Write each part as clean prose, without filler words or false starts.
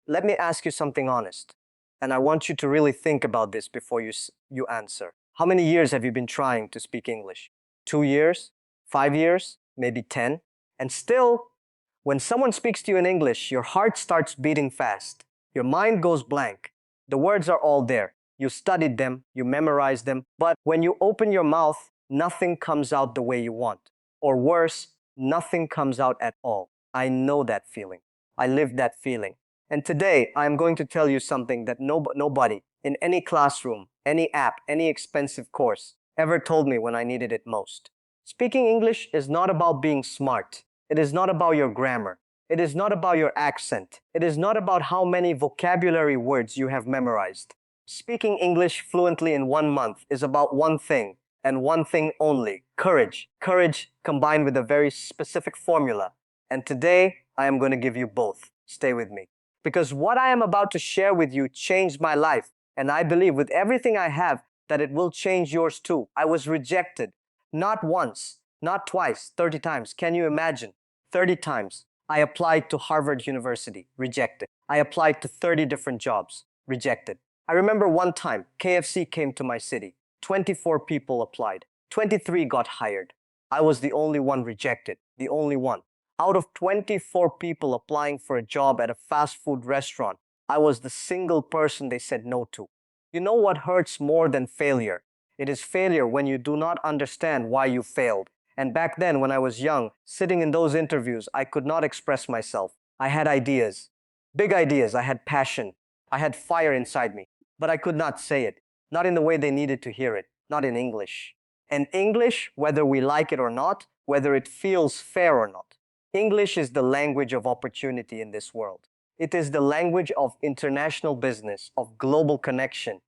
let me ask you something honest. And I want you to really think about this before you answer. How many years have you been trying to speak English? 2 years? 5 years? Maybe 10? And still, when someone speaks to you in English, your heart starts beating fast. Your mind goes blank. The words are all there. You studied them, you memorized them, but when you open your mouth, nothing comes out the way you want. Or worse, nothing comes out at all. I know that feeling. I lived that feeling. And today, I'm going to tell you something that nobody in any classroom, any app, any expensive course ever told me when I needed it most. Speaking English is not about being smart. It is not about your grammar. It is not about your accent. It is not about how many vocabulary words you have memorized. Speaking English fluently in 1 month is about one thing, and one thing only: courage. Courage combined with a very specific formula. And today, I am going to give you both. Stay with me. Because what I am about to share with you changed my life. And I believe with everything I have that it will change yours too. I was rejected. Not once, not twice, 30 times. Can you imagine? 30 times. I applied to Harvard University, rejected. I applied to 30 different jobs, rejected. I remember one time, KFC came to my city. 24 people applied. 23 got hired. I was the only one rejected, the only one. Out of 24 people applying for a job at a fast food restaurant, I was the single person they said no to. You know what hurts more than failure? It is failure when you do not understand why you failed. And back then, when I was young, sitting in those interviews, I could not express myself. I had ideas, big ideas. I had passion. I had fire inside me, but I could not say it. Not in the way they needed to hear it, not in English. And English, whether we like it or not, whether it feels fair or not, English is the language of opportunity in this world. It is the language of international business, of global connection,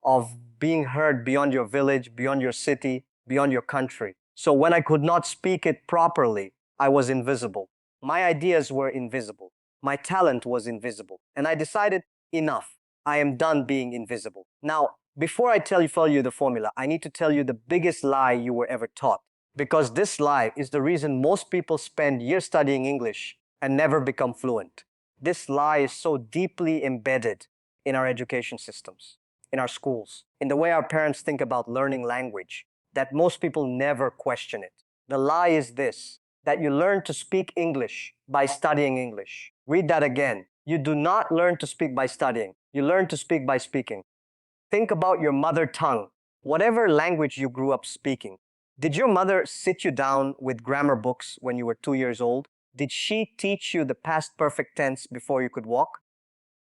of being heard beyond your village, beyond your city, beyond your country. So when I could not speak it properly, I was invisible. My ideas were invisible. My talent was invisible. And I decided, enough. I am done being invisible. Now, before I tell you the formula, I need to tell you the biggest lie you were ever taught. Because this lie is the reason most people spend years studying English and never become fluent. This lie is so deeply embedded in our education systems, in our schools, in the way our parents think about learning language, that most people never question it. The lie is this: that you learn to speak English by studying English. Read that again. You do not learn to speak by studying. You learn to speak by speaking. Think about your mother tongue, whatever language you grew up speaking. Did your mother sit you down with grammar books when you were 2 years old? Did she teach you the past perfect tense before you could walk?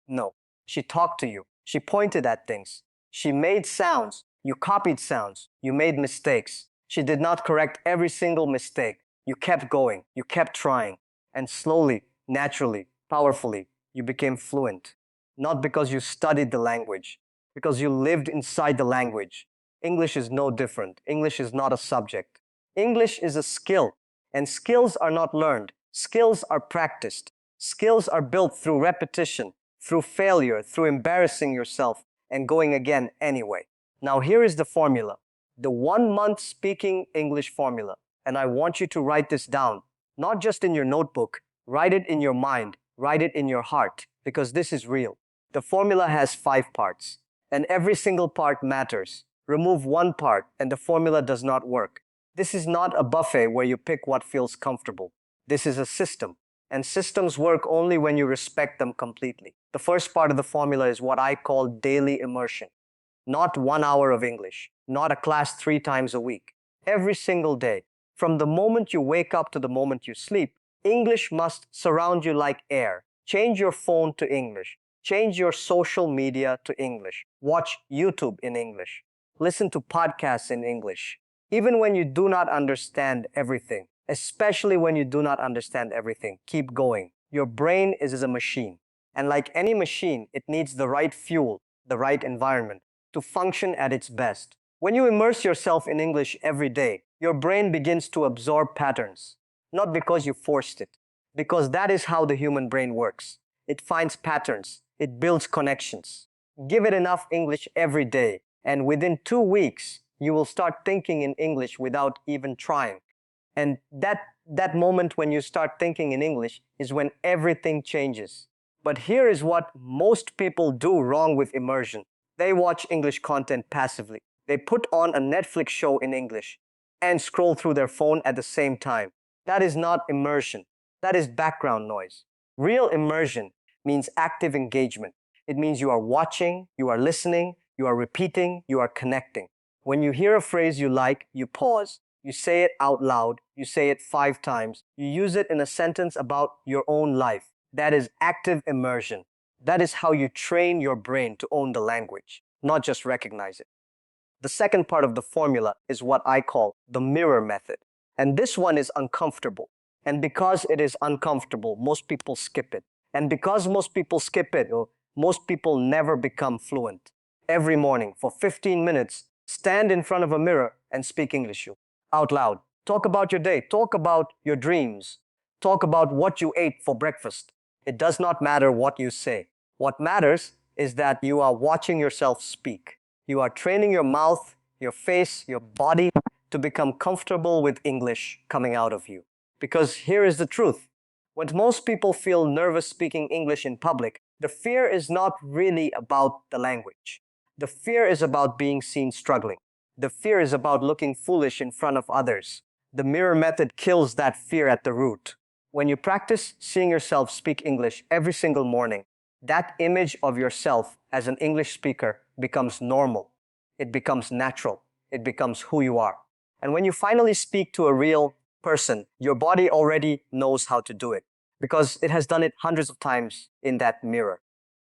No. She talked to you. She pointed at things. She made sounds. You copied sounds. You made mistakes. She did not correct every single mistake. You kept going. You kept trying. And slowly, naturally, powerfully, you became fluent. Not because you studied the language, because you lived inside the language. English is no different. English is not a subject. English is a skill, and skills are not learned. Skills are practiced. Skills are built through repetition, through failure, through embarrassing yourself, and going again anyway. Now, here is the formula, the 1 month speaking English formula. And I want you to write this down, not just in your notebook, write it in your mind, write it in your heart, because this is real. The formula has 5 parts, and every single part matters. Remove one part, and the formula does not work. This is not a buffet where you pick what feels comfortable. This is a system, and systems work only when you respect them completely. The first part of the formula is what I call daily immersion. Not 1 hour of English, not a class 3 times a week. Every single day, from the moment you wake up to the moment you sleep, English must surround you like air. Change your phone to English. Change your social media to English. Watch YouTube in English. Listen to podcasts in English. Even when you do not understand everything, especially when you do not understand everything, keep going. Your brain is a machine. And like any machine, it needs the right fuel, the right environment to function at its best. When you immerse yourself in English every day, your brain begins to absorb patterns. Not because you forced it, because that is how the human brain works. It finds patterns. It builds connections. Give it enough English every day, and within 2 weeks, you will start thinking in English without even trying. And that moment when you start thinking in English is when everything changes. But here is what most people do wrong with immersion. They watch English content passively. They put on a Netflix show in English and scroll through their phone at the same time. That is not immersion. That is background noise. Real immersion means active engagement. It means you are watching, you are listening, you are repeating, you are connecting. When you hear a phrase you like, you pause, you say it out loud, you say it 5 times, you use it in a sentence about your own life. That is active immersion. That is how you train your brain to own the language, not just recognize it. The second part of the formula is what I call the mirror method. And this one is uncomfortable. And because it is uncomfortable, most people skip it. And because most people skip it, most people never become fluent. Every morning for 15 minutes, stand in front of a mirror and speak English out loud. Talk about your day. Talk about your dreams. Talk about what you ate for breakfast. It does not matter what you say. What matters is that you are watching yourself speak. You are training your mouth, your face, your body to become comfortable with English coming out of you. Because here is the truth. When most people feel nervous speaking English in public, the fear is not really about the language. The fear is about being seen struggling. The fear is about looking foolish in front of others. The mirror method kills that fear at the root. When you practice seeing yourself speak English every single morning, that image of yourself as an English speaker becomes normal. It becomes natural. It becomes who you are. And when you finally speak to a real person, your body already knows how to do it because it has done it hundreds of times in that mirror.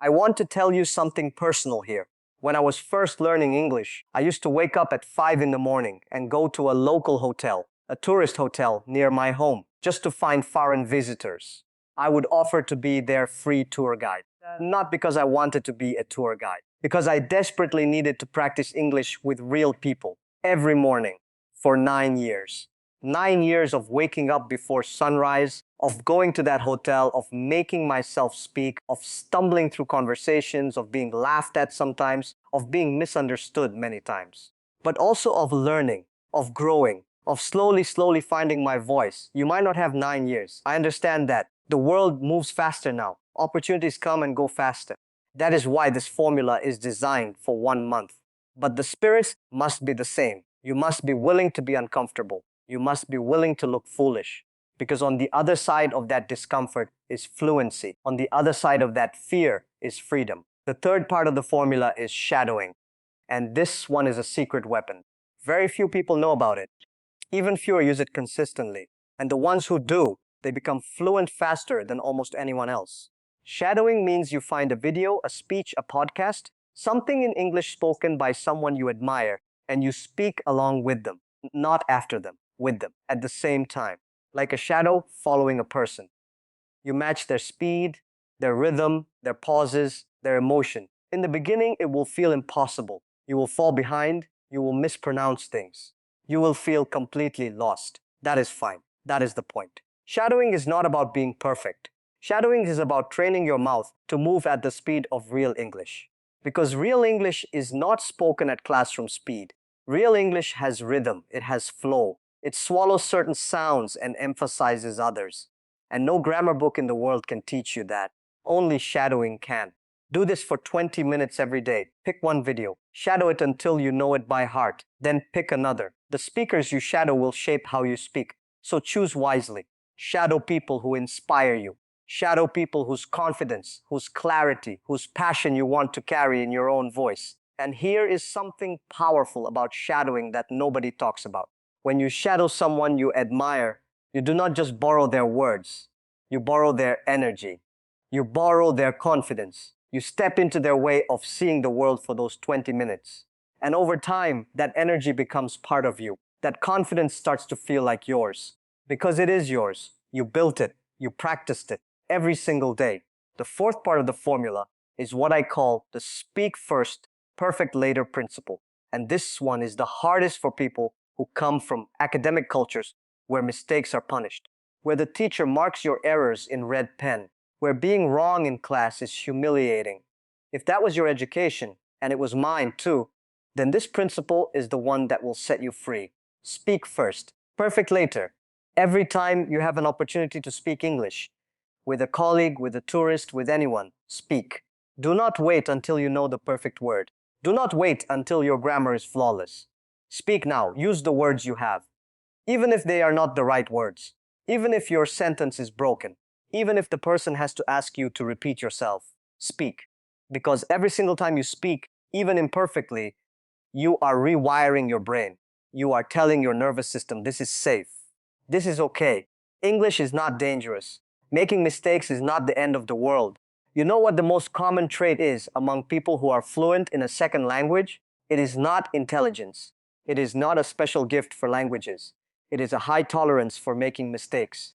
I want to tell you something personal here. When I was first learning English, I used to wake up at 5 in the morning and go to a local hotel, a tourist hotel near my home, just to find foreign visitors. I would offer to be their free tour guide. Not because I wanted to be a tour guide, because I desperately needed to practice English with real people every morning for 9 years. 9 years of waking up before sunrise, of going to that hotel, of making myself speak, of stumbling through conversations, of being laughed at sometimes, of being misunderstood many times, but also of learning, of growing, of slowly finding my voice. You might not have 9 years. I understand that. The world moves faster now. Opportunities come and go faster. That is why this formula is designed for 1 month. But the spirit must be the same. You must be willing to be uncomfortable. You must be willing to look foolish. Because on the other side of that discomfort is fluency. On the other side of that fear is freedom. The third part of the formula is shadowing. And this one is a secret weapon. Very few people know about it. Even fewer use it consistently. And the ones who do, they become fluent faster than almost anyone else. Shadowing means you find a video, a speech, a podcast, something in English spoken by someone you admire, and you speak along with them, not after them, with them, at the same time. Like a shadow following a person. You match their speed, their rhythm, their pauses, their emotion. In the beginning, it will feel impossible. You will fall behind, you will mispronounce things. You will feel completely lost. That is fine. That is the point. Shadowing is not about being perfect. Shadowing is about training your mouth to move at the speed of real English. Because real English is not spoken at classroom speed. Real English has rhythm, it has flow. It swallows certain sounds and emphasizes others. And no grammar book in the world can teach you that. Only shadowing can. Do this for 20 minutes every day. Pick one video. Shadow it until you know it by heart. Then pick another. The speakers you shadow will shape how you speak. So choose wisely. Shadow people who inspire you. Shadow people whose confidence, whose clarity, whose passion you want to carry in your own voice. And here is something powerful about shadowing that nobody talks about. When you shadow someone you admire, you do not just borrow their words. You borrow their energy. You borrow their confidence. You step into their way of seeing the world for those 20 minutes. And over time, that energy becomes part of you. That confidence starts to feel like yours. Because it is yours. You built it. You practiced it every single day. The fourth part of the formula is what I call the speak first, perfect later principle. And this one is the hardest for people who come from academic cultures where mistakes are punished, where the teacher marks your errors in red pen, where being wrong in class is humiliating. If that was your education, and it was mine too, then this principle is the one that will set you free. Speak first, perfect later. Every time you have an opportunity to speak English, with a colleague, with a tourist, with anyone. Speak. Do not wait until you know the perfect word. Do not wait until your grammar is flawless. Speak now. Use the words you have. Even if they are not the right words. Even if your sentence is broken. Even if the person has to ask you to repeat yourself. Speak. Because every single time you speak, even imperfectly, you are rewiring your brain. You are telling your nervous system, this is safe. This is okay. English is not dangerous. Making mistakes is not the end of the world. You know what the most common trait is among people who are fluent in a second language? It is not intelligence. It is not a special gift for languages. It is a high tolerance for making mistakes.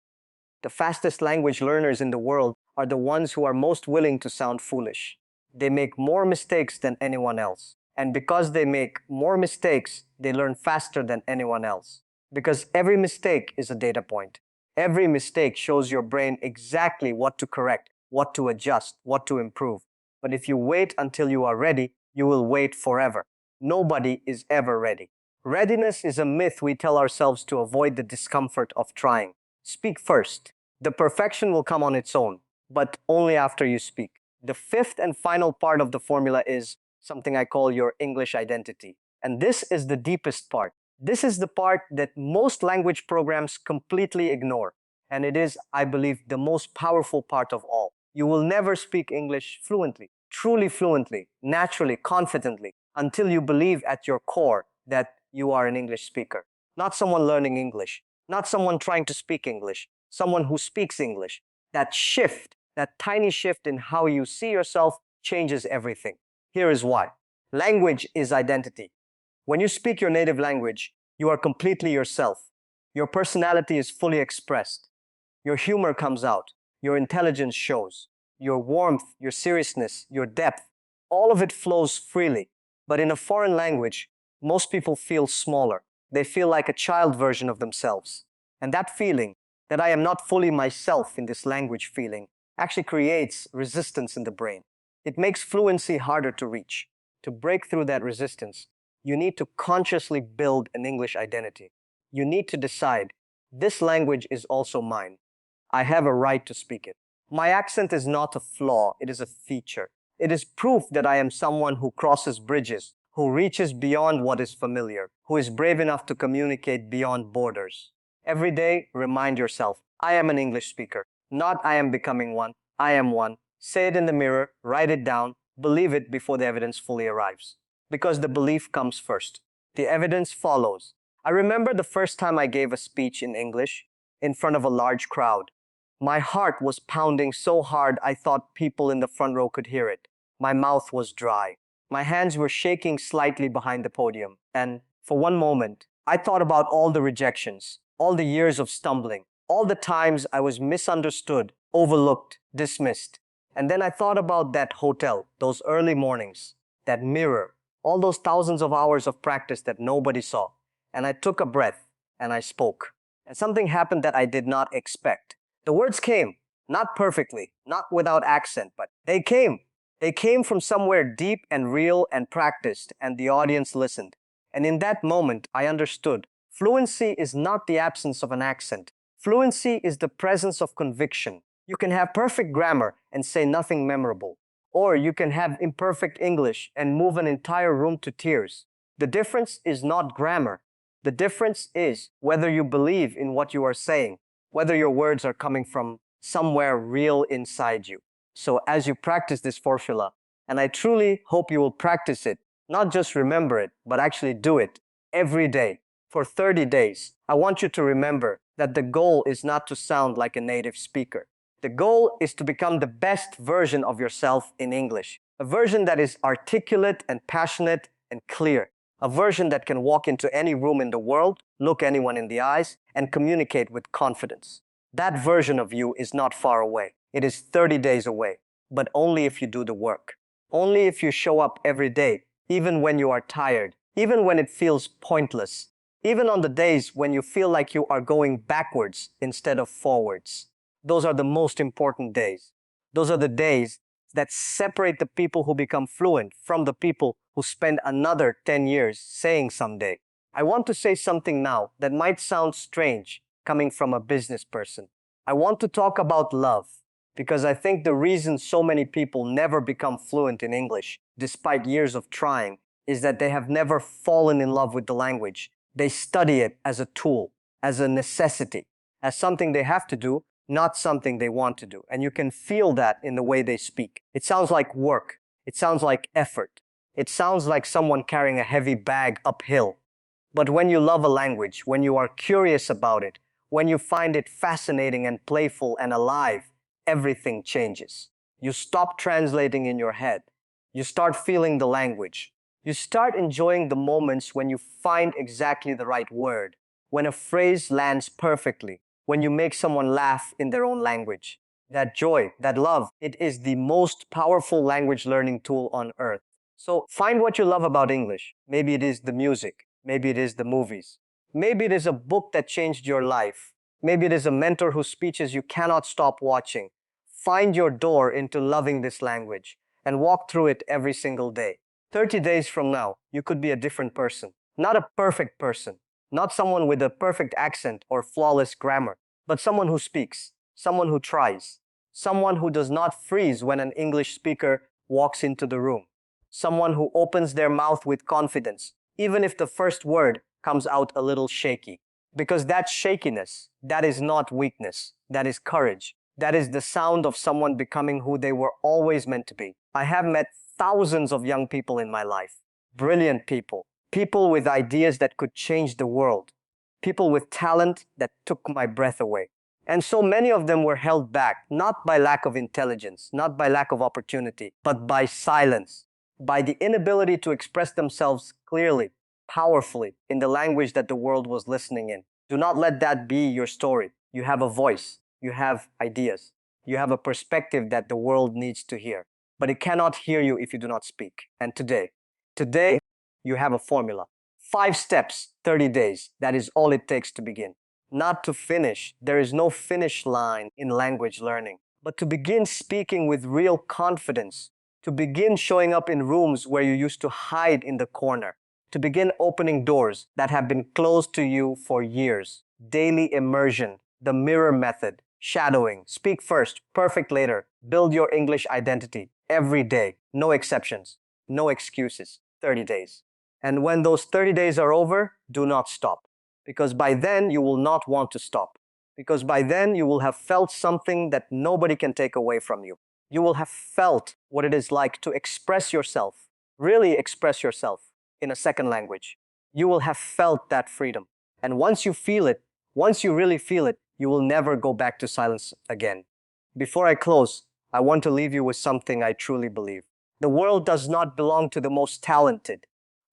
The fastest language learners in the world are the ones who are most willing to sound foolish. They make more mistakes than anyone else. And because they make more mistakes, they learn faster than anyone else. Because every mistake is a data point. Every mistake shows your brain exactly what to correct, what to adjust, what to improve. But if you wait until you are ready, you will wait forever. Nobody is ever ready. Readiness is a myth we tell ourselves to avoid the discomfort of trying. Speak first. The perfection will come on its own, but only after you speak. The fifth and final part of the formula is something I call your English identity. And this is the deepest part. This is the part that most language programs completely ignore. And it is, I believe, the most powerful part of all. You will never speak English fluently, truly fluently, naturally, confidently, until you believe at your core that you are an English speaker. Not someone learning English, not someone trying to speak English, someone who speaks English. That shift, that tiny shift in how you see yourself changes everything. Here is why. Language is identity. When you speak your native language, you are completely yourself. Your personality is fully expressed. Your humor comes out. Your intelligence shows. Your warmth, your seriousness, your depth, all of it flows freely. But in a foreign language, most people feel smaller. They feel like a child version of themselves. And that feeling, that I am not fully myself in this language feeling, actually creates resistance in the brain. It makes fluency harder to reach. To break through that resistance, you need to consciously build an English identity. You need to decide, this language is also mine. I have a right to speak it. My accent is not a flaw, it is a feature. It is proof that I am someone who crosses bridges, who reaches beyond what is familiar, who is brave enough to communicate beyond borders. Every day, remind yourself, I am an English speaker. Not I am becoming one, I am one. Say it in the mirror, write it down, believe it before the evidence fully arrives. Because the belief comes first. The evidence follows. I remember the first time I gave a speech in English in front of a large crowd. My heart was pounding so hard I thought people in the front row could hear it. My mouth was dry. My hands were shaking slightly behind the podium. And for one moment, I thought about all the rejections, all the years of stumbling, all the times I was misunderstood, overlooked, dismissed. And then I thought about that hotel, those early mornings, that mirror, all those thousands of hours of practice that nobody saw. And I took a breath and I spoke. And something happened that I did not expect. The words came, not perfectly, not without accent, but they came. They came from somewhere deep and real and practiced, and the audience listened. And in that moment, I understood. Fluency is not the absence of an accent. Fluency is the presence of conviction. You can have perfect grammar and say nothing memorable. Or you can have imperfect English and move an entire room to tears. The difference is not grammar. The difference is whether you believe in what you are saying, whether your words are coming from somewhere real inside you. So as you practice this formula, and I truly hope you will practice it, not just remember it, but actually do it every day for 30 days. I want you to remember that the goal is not to sound like a native speaker. The goal is to become the best version of yourself in English, a version that is articulate and passionate and clear, a version that can walk into any room in the world, look anyone in the eyes, and communicate with confidence. That version of you is not far away. It is 30 days away, but only if you do the work. Only if you show up every day, even when you are tired, even when it feels pointless, even on the days when you feel like you are going backwards instead of forwards. Those are the most important days. Those are the days that separate the people who become fluent from the people who spend another 10 years saying someday. I want to say something now that might sound strange coming from a business person. I want to talk about love. Because I think the reason so many people never become fluent in English, despite years of trying, is that they have never fallen in love with the language. They study it as a tool, as a necessity, as something they have to do, not something they want to do. And you can feel that in the way they speak. It sounds like work. It sounds like effort. It sounds like someone carrying a heavy bag uphill. But when you love a language, when you are curious about it, when you find it fascinating and playful and alive, everything changes. You stop translating in your head. You start feeling the language. You start enjoying the moments when you find exactly the right word, when a phrase lands perfectly, when you make someone laugh in their own language. That joy, that love, it is the most powerful language learning tool on earth. So find what you love about English. Maybe it is the music. Maybe it is the movies. Maybe it is a book that changed your life. Maybe it is a mentor whose speeches you cannot stop watching. Find your door into loving this language and walk through it every single day. 30 days from now, you could be a different person. Not a perfect person. Not someone with a perfect accent or flawless grammar, but someone who speaks, someone who tries, someone who does not freeze when an English speaker walks into the room, someone who opens their mouth with confidence, even if the first word comes out a little shaky. Because that shakiness, that is not weakness, that is courage. That is the sound of someone becoming who they were always meant to be. I have met thousands of young people in my life, brilliant people, people with ideas that could change the world, people with talent that took my breath away. And so many of them were held back, not by lack of intelligence, not by lack of opportunity, but by silence, by the inability to express themselves clearly, powerfully, in the language that the world was listening in. Do not let that be your story. You have a voice. You have ideas. You have a perspective that the world needs to hear. But it cannot hear you if you do not speak. And today, you have a formula. 5 steps, 30 days. That is all it takes to begin. Not to finish. There is no finish line in language learning. But to begin speaking with real confidence. To begin showing up in rooms where you used to hide in the corner. To begin opening doors that have been closed to you for years. Daily immersion, the mirror method, shadowing, speak first, perfect later, build your English identity every day, no exceptions, no excuses, 30 days. And when those 30 days are over, do not stop. Because by then you will not want to stop. Because by then you will have felt something that nobody can take away from you. You will have felt what it is like to express yourself, really express yourself in a second language. You will have felt that freedom. And once you feel it, once you really feel it, you will never go back to silence again. Before I close, I want to leave you with something I truly believe. The world does not belong to the most talented.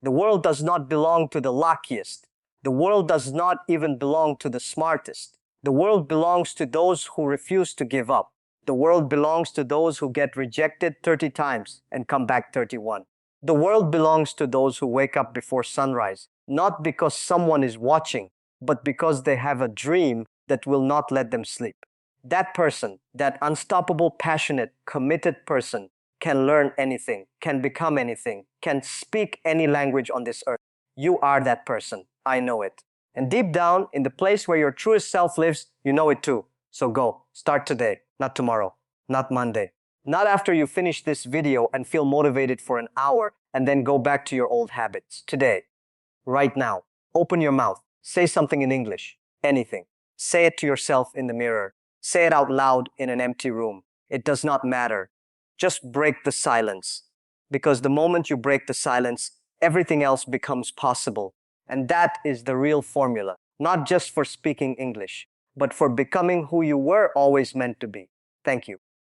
The world does not belong to the luckiest. The world does not even belong to the smartest. The world belongs to those who refuse to give up. The world belongs to those who get rejected 30 times and come back 31. The world belongs to those who wake up before sunrise, not because someone is watching, but because they have a dream that will not let them sleep. That person, that unstoppable, passionate, committed person, can learn anything, can become anything, can speak any language on this earth. You are that person. I know it. And deep down, in the place where your truest self lives, you know it too. So go. Start today, not tomorrow, not Monday. Not after you finish this video and feel motivated for an hour and then go back to your old habits. Today, right now, open your mouth. Say something in English. Anything. Say it to yourself in the mirror. Say it out loud in an empty room. It does not matter. Just break the silence. Because the moment you break the silence, everything else becomes possible. And that is the real formula. Not just for speaking English, but for becoming who you were always meant to be. Thank you.